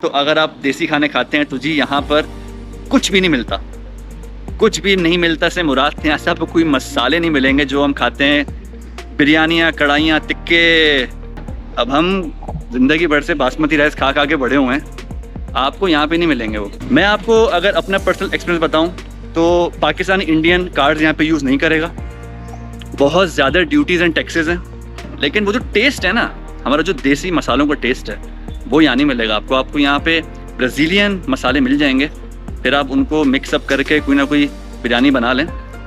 तो अगर आप देसी खाने खाते हैं तो जी यहाँ पर कुछ भी नहीं मिलता, कुछ भी नहीं मिलता से मुराद यहाँ से आपको कोई मसाले नहीं मिलेंगे जो हम खाते हैं, बिरयानियाँ, कढ़ाइयाँ, टिक्के। अब हम ज़िंदगी भर से बासमती राइस खा खा के बड़े हुए हैं, आपको यहाँ पे नहीं मिलेंगे वो। मैं आपको अगर अपना पर्सनल एक्सपीरियंस बताऊँ तो पाकिस्तानी इंडियन कार्ड्स यहाँ पे यूज़ नहीं करेगा, बहुत ज़्यादा ड्यूटीज़ एंड टैक्सेस हैं, लेकिन वो जो टेस्ट है ना, हमारा जो देसी मसालों का टेस्ट है वो यहाँ नहीं मिलेगा आपको। आपको यहाँ पे ब्राज़ीलियन मसाले मिल जाएंगे, फिर आप उनको मिक्सअप करके कोई ना कोई बिरयानी बना लें,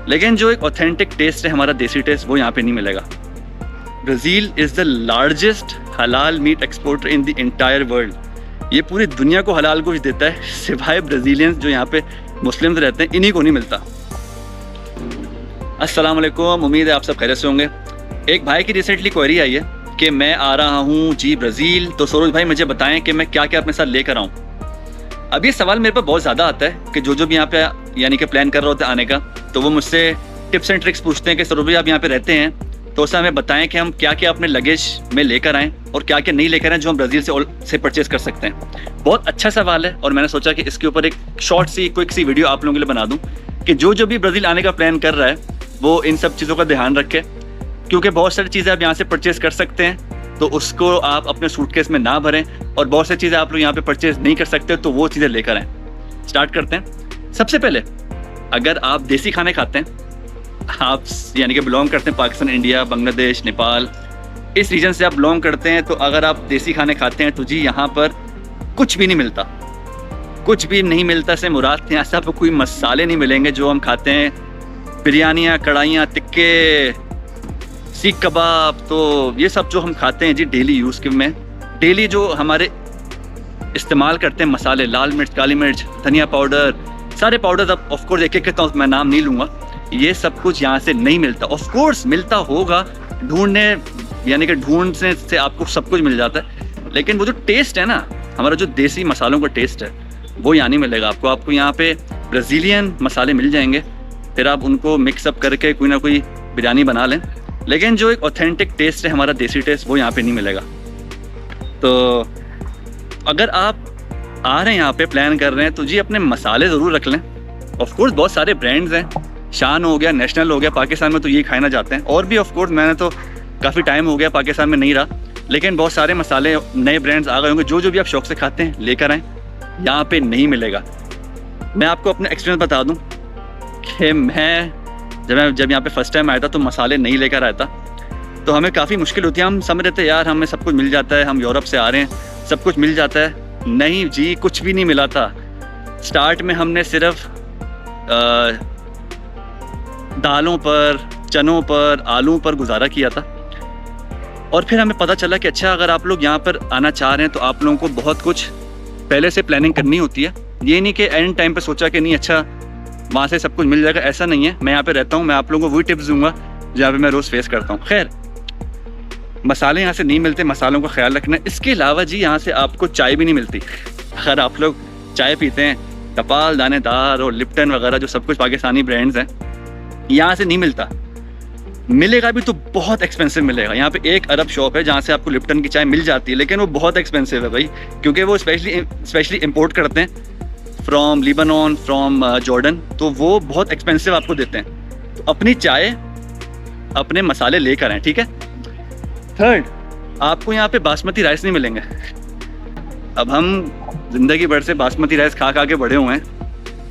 लेकिन जो एक ऑथेंटिक टेस्ट है हमारा देसी टेस्ट वो यहाँ पे नहीं मिलेगा। Brazil is the largest halal meat exporter in the entire world. ये पूरी दुनिया को हलाल गोश्त देता है, सिवाय ब्राज़ीलियंस जो यहाँ पे मुस्लिम्स रहते हैं, इन्हीं को नहीं मिलता। अस्सलाम वालेकुम, उम्मीद है आप सब खैरियत से होंगे। एक भाई की रिसेंटली क्वेरी आई है कि मैं आ रहा हूँ जी ब्राज़ील, तो सरोज भाई मुझे बताएं कि मैं क्या क्या अपने साथ लेकर आऊँ। अब ये सवाल मेरे पास बहुत ज़्यादा आता है कि जो भी यहाँ पे यानी कि प्लान कर रहे होते हैं आने का, तो वो मुझसे टिप्स एंड ट्रिक्स पूछते हैं कि सरोज भाई आप यहाँ पे रहते हैं तो उससे हमें बताएं कि हम क्या क्या अपने लगेज में लेकर आएँ और क्या क्या नहीं लेकर आएँ जो हम ब्राज़ील से परचेज़ कर सकते हैं। बहुत अच्छा सवाल है और मैंने सोचा कि इसके ऊपर एक शॉर्ट सी क्विक सी वीडियो आप लोगों के लिए बना दूँ कि जो भी ब्राज़ील आने का प्लान कर रहा है वो इन सब चीज़ों का ध्यान रखे, क्योंकि बहुत सारी चीज़ें आप यहाँ से परचेज़ कर सकते हैं तो उसको आप अपने सूटकेस में ना भरें, और बहुत सारी चीज़ें आप लोग यहाँ पे परचेज़ नहीं कर सकते तो वो चीज़ें लेकर आएँ। स्टार्ट करते हैं। सबसे पहले अगर आप देसी खाने खाते हैं, आप यानी कि बिलोंग करते हैं पाकिस्तान, इंडिया, बांग्लादेश, नेपाल, इस रीजन से आप बिलोंग करते हैं, तो अगर आप देसी खाने खाते हैं तो जी यहाँ पर कुछ भी नहीं मिलता। कुछ भी नहीं मिलता से मुराद यहाँ से आपको कोई मसाले नहीं मिलेंगे जो हम खाते हैं, बिरयानियाँ, कढ़ाइयाँ, टिक्के, सीख कबाब, तो ये सब जो हम खाते हैं जी डेली यूज़ के में, डेली जो हमारे इस्तेमाल करते हैं मसाले, लाल मिर्च, काली मिर्च, धनिया पाउडर, सारे पाउडर्स, अब ऑफ कोर्स एक एक कहता हूँ मैं नाम नहीं लूँगा, ये सब कुछ यहाँ से नहीं मिलता। ऑफ कोर्स मिलता होगा, ढूंढने यानी कि ढूंढने से आपको सब कुछ मिल जाता है, लेकिन वो जो टेस्ट है ना, हमारा जो देसी मसालों का टेस्ट है वो यहाँ नहीं मिलेगा आपको। आपको यहाँ पे ब्राज़ीलियन मसाले मिल जाएंगे, फिर आप उनको मिक्सअप करके कोई ना कोई बिरयानी बना लें, लेकिन जो एक ऑथेंटिक टेस्ट है हमारा देसी टेस्ट वो यहाँ पे नहीं मिलेगा। तो अगर आप आ रहे हैं यहाँ पे प्लान कर रहे हैं तो जी अपने मसाले ज़रूर रख लें। ऑफ कोर्स बहुत सारे ब्रांड्स हैं, शान हो गया, नेशनल हो गया, पाकिस्तान में तो ये खाना जाते हैं, और भी ऑफ कोर्स मैंने तो काफ़ी टाइम हो गया पाकिस्तान में नहीं रहा, लेकिन बहुत सारे मसाले नए ब्रांड्स आ गए होंगे, जो भी आप शौक से खाते हैं लेकर आएँ, यहाँ पे नहीं मिलेगा। मैं आपको अपना एक्सपीरियंस बता दूँ कि मैं जब यहाँ पे फर्स्ट टाइम आया था तो मसाले नहीं लेकर आया था, तो हमें काफ़ी मुश्किल होती है। हम समझ रहे थे यार हमें सब कुछ मिल जाता है, हम यूरोप से आ रहे हैं, सब कुछ मिल जाता है। नहीं जी, कुछ भी नहीं मिला था। स्टार्ट में हमने सिर्फ दालों पर, चनों पर, आलू पर गुजारा किया था, और फिर हमें पता चला कि अच्छा अगर आप लोग यहाँ पर आना चाह रहे हैं तो आप लोगों को बहुत कुछ पहले से प्लानिंग करनी होती है। ये नहीं कि एंड टाइम पे सोचा कि नहीं अच्छा वहाँ से सब कुछ मिल जाएगा, ऐसा नहीं है। मैं यहाँ पे रहता हूँ, मैं आप लोगों को वही टिप्स दूंगा जहाँ पे मैं रोज़ फेस करता हूँ। खैर, मसाले यहाँ से नहीं मिलते, मसालों का ख्याल रखना। इसके अलावा जी यहाँ से आपको चाय भी नहीं मिलती। अगर आप लोग चाय पीते हैं, कपाल, दानेदार और लिप्टन वगैरह जो सब कुछ पाकिस्तानी ब्रांड्स हैं, यहाँ से नहीं मिलता। मिलेगा भी तो बहुत एक्सपेंसिव मिलेगा। यहाँ पे एक अरब शॉप है जहाँ से आपको लिप्टन की चाय मिल जाती है, लेकिन वो बहुत एक्सपेंसिव है भाई, क्योंकि वो स्पेशली इम्पोर्ट करते हैं फ्रॉम लिबानन, फ्रॉम जॉर्डन, तो वो बहुत एक्सपेंसिव आपको देते हैं। तो अपनी चाय, अपने मसाले लेकर आएँ, ठीक है। थर्ड, आपको यहाँ पे बासमती राइस नहीं मिलेंगे। अब हम ज़िंदगी भर से बासमती राइस खा खा के बड़े हुए हैं,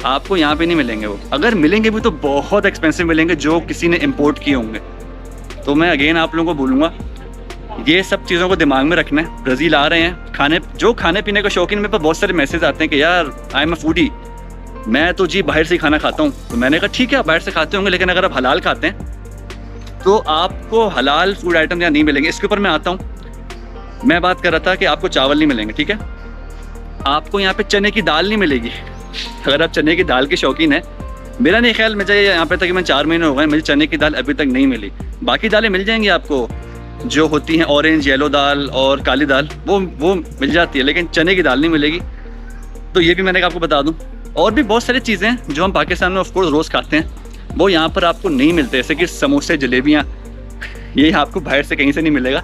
आपको यहाँ पे नहीं मिलेंगे वो। अगर मिलेंगे भी तो बहुत एक्सपेंसिव मिलेंगे, जो किसी ने इम्पोर्ट किए होंगे। तो मैं अगेन आप लोगों को बोलूँगा ये सब चीज़ों को दिमाग में रखना है। ब्राज़ील आ रहे हैं, खाने पीने का शौकीन, मेरे पास बहुत सारे मैसेज आते हैं कि यार आई एम अ फूडी, मैं तो जी बाहर से ही खाना खाता हूँ। तो मैंने कहा ठीक है आप बाहर से खाते होंगे, लेकिन अगर आप हलाल खाते हैं तो आपको हलाल फूड आइटम यहाँ नहीं मिलेंगे। इसके ऊपर मैं आता हूँ। मैं बात कर रहा था कि आपको चावल नहीं मिलेंगे, ठीक है। आपको यहाँ पे चने की दाल नहीं मिलेगी। अगर आप चने की दाल के शौकीन है, मेरा नहीं ख्याल, मुझे यहाँ पे तक मैं 4 महीने हो गए, मुझे चने की दाल अभी तक नहीं मिली। बाकी दालें मिल जाएंगी आपको, जो होती हैं ऑरेंज, येलो दाल और काली दाल, वो मिल जाती है, लेकिन चने की दाल नहीं मिलेगी। तो ये भी मैंने आपको बता दूं। और भी बहुत सारी चीज़ें हैं जो हम पाकिस्तान में ऑफकोर्स रोज़ खाते हैं, वो यहाँ पर आपको नहीं मिलते, जैसे कि समोसे, जलेबियाँ, ये आपको बाहर से कहीं से नहीं मिलेगा।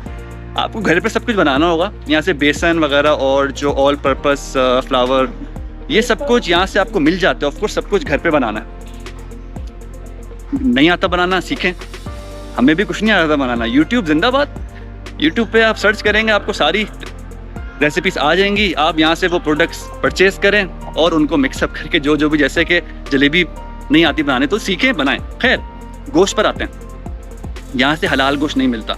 आपको घर पे सब कुछ बनाना होगा, यहाँ से बेसन वगैरह और जो ऑल पर्पस फ्लावर, ये सब कुछ यहाँ से आपको मिल जाते हैं। ऑफकोर्स सब कुछ घर पे बनाना है। नहीं आता बनाना सीखें, हमें भी कुछ नहीं आता बनाना। यूट्यूब जिंदाबाद। यूट्यूब पे आप सर्च करेंगे, आपको सारी रेसिपीज आ जाएंगी। आप यहाँ से वो प्रोडक्ट्स परचेज करें और उनको मिक्सअप करके जो भी, जैसे कि जलेबी नहीं आती बनाने तो सीखें, बनाएं। खैर, गोश्त पर आते हैं। यहाँ से हलाल गोश्त नहीं मिलता।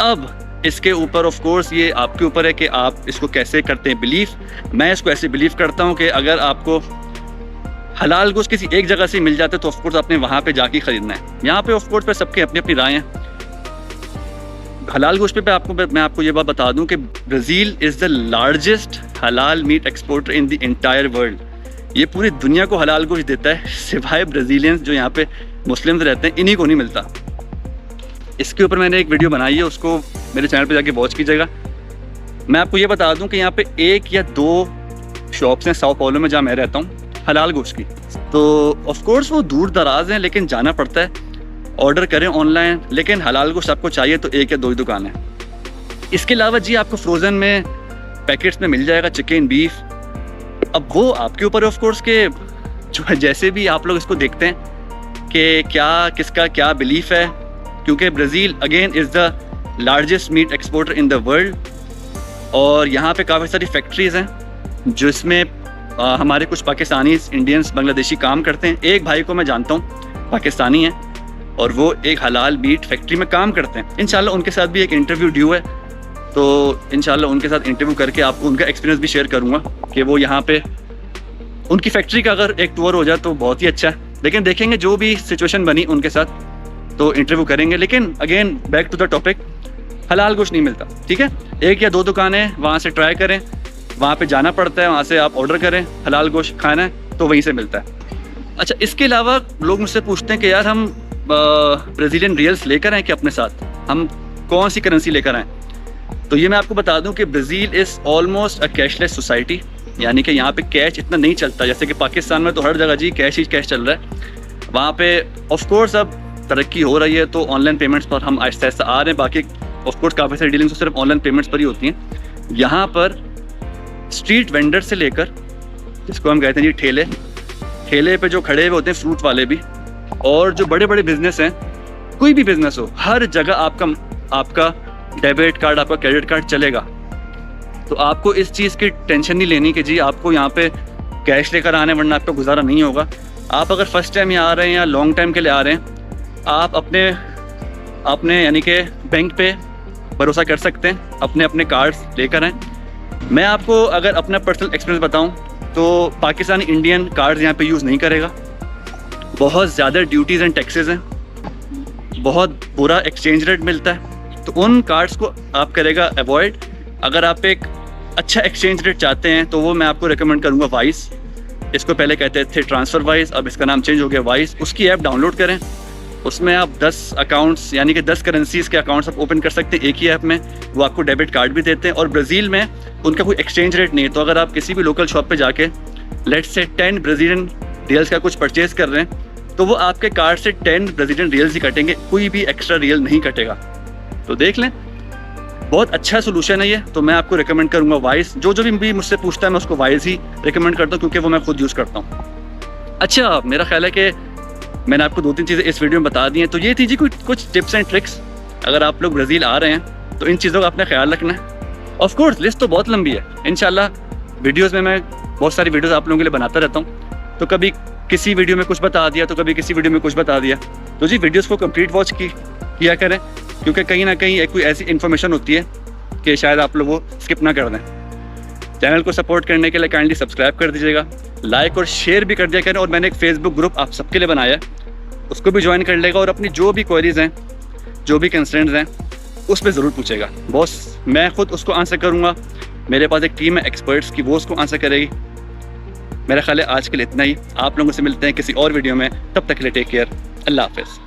अब इसके ऊपर ऑफ कोर्स ये आपके ऊपर है कि आप इसको कैसे करते हैं बिलीव। मैं इसको ऐसे बिलीव करता हूँ कि अगर आपको हलाल गोश्त किसी एक जगह से मिल जाता है तो ऑफ कोर्स आपने वहाँ पे जाके ख़रीदना है। यहाँ पे ऑफ कोर्स पे सबके अपनी अपनी राय हैं। हलाल गोश्त पे मैं आपको ये बात बता दूं कि Brazil is the largest halal meat exporter in the entire world. ये पूरी दुनिया को हलाल गोश्त देता है, सिवाय ब्राज़ीलियंस जो यहाँ पे मुस्लिम्स रहते हैं, इन्हीं को नहीं मिलता। इसके ऊपर मैंने एक वीडियो बनाई है, उसको मेरे चैनल पे जाके वॉच कीजिएगा। मैं आपको ये बता दूं कि यहाँ पे 1 या 2 शॉप्स हैं साओ पाउलो में जहाँ मैं रहता हूँ हलाल गोश्त की। तो ऑफ कोर्स वो दूर दराज हैं, लेकिन जाना पड़ता है। ऑर्डर करें ऑनलाइन, लेकिन हलाल गोश्त आपको चाहिए तो 1 या 2 ही दुकान है। इसके अलावा जी आपको फ्रोज़न में पैकेट्स में मिल जाएगा चिकन, बीफ। अब वो आपके ऊपर है ऑफ कोर्स के जो है, जैसे भी आप लोग इसको देखते हैं कि क्या किसका क्या बिलीफ है, क्योंकि Brazil again is the largest meat exporter in the world. और यहाँ पे काफ़ी सारी फैक्ट्रीज़ हैं जिसमें हमारे कुछ पाकिस्तानी, इंडियंस, बांग्लादेशी काम करते हैं। एक भाई को मैं जानता हूँ, पाकिस्तानी है, और वो एक हलाल मीट फैक्ट्री में काम करते हैं। इंशाल्लाह उनके साथ भी एक इंटरव्यू ड्यू है, तो इंशाल्लाह उनके साथ इंटरव्यू करके आपको उनका एक्सपीरियंस भी शेयर करूँगा कि वो यहाँ पे उनकी फैक्ट्री का अगर एक टूर हो जाए तो बहुत ही अच्छा है। लेकिन देखेंगे जो भी सिचुएशन बनी उनके साथ तो इंटरव्यू करेंगे। लेकिन again back to the topic, हलाल गोश्त नहीं मिलता, ठीक है। 1 या 2 दुकानें, वहाँ से ट्राई करें, वहाँ पे जाना पड़ता है, वहाँ से आप ऑर्डर करें, हलाल गोश्त खाना है तो वहीं से मिलता है। अच्छा, इसके अलावा लोग मुझसे पूछते हैं कि यार हम ब्राज़ीलियन रियल्स लेकर आएँ कि अपने साथ, हम कौन सी करेंसी लेकर आएँ। तो ये मैं आपको बता दूं कि Brazil is almost a cashless society, यानी कि यहाँ पे कैश इतना नहीं चलता। जैसे कि पाकिस्तान में तो हर जगह जी कैश ही कैश चल रहा है। वहाँ पे ऑफ कोर्स अब तरक्की हो रही है तो ऑनलाइन पेमेंट्स पर हम आहिस्ता आहिस्ता आ रहे हैं। बाकी ऑफ कोर्स काफ़ी सारी डीलिंग्स तो सिर्फ ऑनलाइन पेमेंट्स पर ही होती हैं। यहाँ पर स्ट्रीट वेंडर से लेकर, जिसको हम कहते हैं जी ठेले पे जो खड़े हुए होते हैं फ्रूट वाले भी, और जो बड़े बड़े बिजनेस हैं, कोई भी बिजनेस हो, हर जगह आपका डेबिट कार्ड, आपका क्रेडिट कार्ड चलेगा। तो आपको इस चीज़ की टेंशन नहीं लेनी कि जी आपको यहाँ पे कैश लेकर आने, वरना आपका गुजारा नहीं होगा। आप अगर फर्स्ट टाइम यहाँ आ रहे हैं या लॉन्ग टाइम के लिए आ रहे हैं, आप अपने यानी कि बैंक पे भरोसा कर सकते हैं, अपने कार्ड्स लेकर आएँ। मैं आपको अगर अपना पर्सनल एक्सपीरियंस बताऊँ तो पाकिस्तानी इंडियन कार्ड्स यहाँ पे यूज़ नहीं करेगा। बहुत ज़्यादा ड्यूटीज़ एंड टैक्सेस हैं, बहुत बुरा एक्सचेंज रेट मिलता है, तो उन कार्ड्स को आप करेगा अवॉइड। अगर आप एक अच्छा एक्सचेंज रेट चाहते हैं तो वो मैं आपको रिकमेंड करूँगा वाइस। इसको पहले कहते थे ट्रांसफ़र वाइस, अब इसका नाम चेंज हो गया वाइस। उसकी ऐप डाउनलोड करें, उसमें आप 10 अकाउंट्स यानी कि 10 करेंसीज़ के अकाउंट्स आप ओपन कर सकते हैं एक ही ऐप में। वो आपको डेबिट कार्ड भी देते हैं। और ब्राज़ील में उनका कोई एक्सचेंज रेट नहीं है, तो अगर आप किसी भी लोकल शॉप पे जाके लेट्स से 10 ब्राज़ीलियन रियल्स का कुछ परचेज़ कर रहे हैं तो वो आपके कार्ड से 10 ब्राज़ीलियन रियल्स ही कटेंगे, कोई भी एक्स्ट्रा रियल नहीं कटेगा। तो देख लें, बहुत अच्छा सोल्यूशन है ये। तो मैं आपको रिकमेंड करूँगा वाइस। जो भी मुझसे पूछता है मैं उसको वाइस ही रिकमेंड करता हूँ, क्योंकि वो मैं खुद यूज़ करता हूँ। अच्छा, मेरा ख्याल है कि मैंने आपको 2-3 चीज़ें इस वीडियो में बता दी हैं। तो ये थी जी कुछ टिप्स एंड ट्रिक्स। अगर आप लोग ब्राज़ील आ रहे हैं तो इन चीज़ों का अपना ख्याल रखना है। ऑफ कोर्स लिस्ट तो बहुत लंबी है, इंशाल्लाह वीडियोज़ में मैं बहुत सारी वीडियोज़ आप लोगों के लिए बनाता रहता हूँ। तो कभी किसी वीडियो में कुछ बता दिया, तो कभी किसी वीडियो में कुछ बता दिया। तो जी वीडियोज़ को कंप्लीट वॉच किया करें, क्योंकि कहीं ना कहीं एक कोई ऐसी इन्फॉर्मेशन होती है कि शायद आप लोग वो स्किप ना कर दें। चैनल को सपोर्ट करने के लिए काइंडली सब्सक्राइब कर दीजिएगा, लाइक और शेयर भी कर दिया करें। और मैंने एक फेसबुक ग्रुप आप सबके लिए बनाया है, उसको भी ज्वाइन कर लेगा और अपनी जो भी क्वेरीज हैं, जो भी कंसर्न्स हैं, उस पर ज़रूर पूछेगा। बॉस मैं खुद उसको आंसर करूँगा, मेरे पास एक टीम है एक्सपर्ट्स की, वो उसको आंसर करेगी। मेरा ख्याल है आज के लिए इतना ही। आप लोगों से मिलते हैं किसी और वीडियो में, तब तक के लिए टेक केयर, अल्लाह हाफ़िज़।